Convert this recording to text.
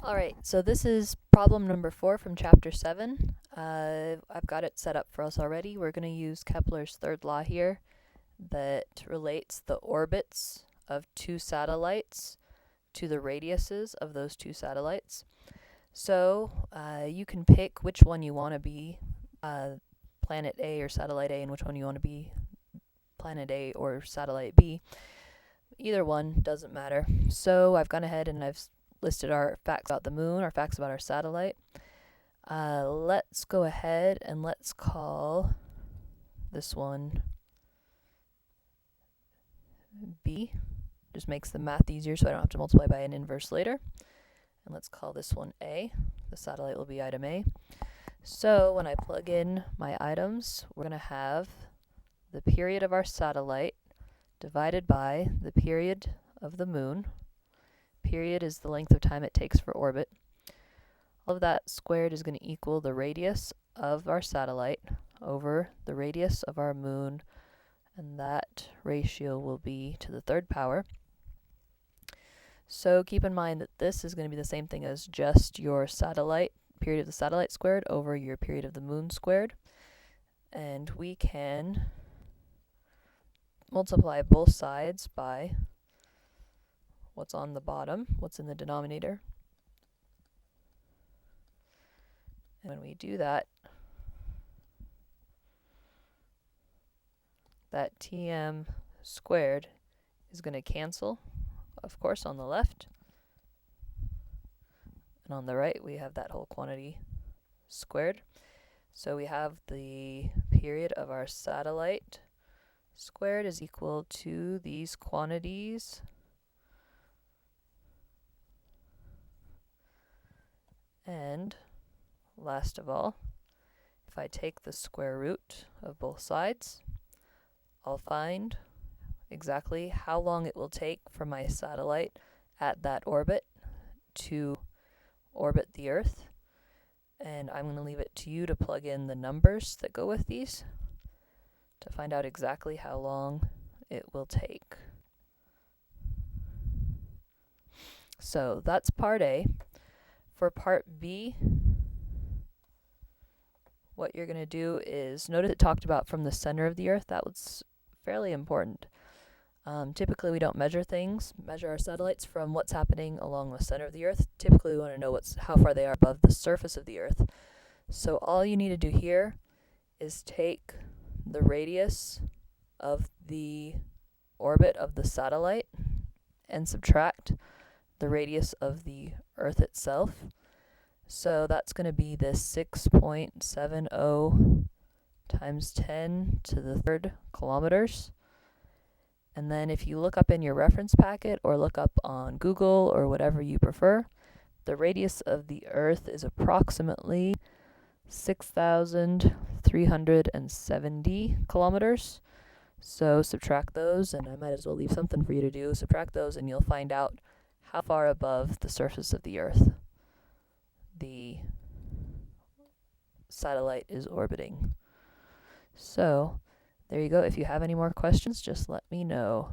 Alright, so this is problem number 4 from chapter 7. I've got it set up for us already. We're going to use Kepler's third law here that relates the orbits of two satellites to the radiuses of those two satellites. So you can pick which one you want to be planet A or satellite A and which one you want to be planet A or satellite B. Either one doesn't matter. So I've gone ahead and I've listed our facts about the moon, our facts about our satellite. Let's go ahead and let's call this one B. Just makes the math easier so I don't have to multiply by an inverse later. And let's call this one A. The satellite will be item A. So when I plug in my items, we're going to have the period of our satellite divided by the period of the moon. Period is the length of time it takes for orbit. All of that squared is going to equal the radius of our satellite over the radius of our moon, and that ratio will be to the third power. So keep in mind that this is going to be the same thing as just your satellite, period of the satellite squared over your period of the moon squared. And we can multiply both sides by what's on the bottom, what's in the denominator. And when we do that, that TM squared is going to cancel, of course, on the left. And on the right, we have that whole quantity squared. So we have the period of our satellite squared is equal to these quantities. And last of all, if I take the square root of both sides, I'll find exactly how long it will take for my satellite at that orbit to orbit the Earth. And I'm going to leave it to you to plug in the numbers that go with these to find out exactly how long it will take. So that's part A. For part B, what you're going to do is, notice it talked about from the center of the Earth. That was fairly important. Typically we don't measure our satellites from what's happening along the center of the Earth. Typically we want to know how far they are above the surface of the Earth. So all you need to do here is take the radius of the orbit of the satellite and subtract the radius of the Earth itself. So that's going to be this 6.70 times 10 to the third kilometers. And then if you look up in your reference packet or look up on Google or whatever you prefer, the radius of the Earth is approximately 6,370 kilometers. So subtract those, and I might as well leave something for you to do. Subtract those and you'll find out how far above the surface of the Earth the satellite is orbiting. So there you go. If you have any more questions, just let me know.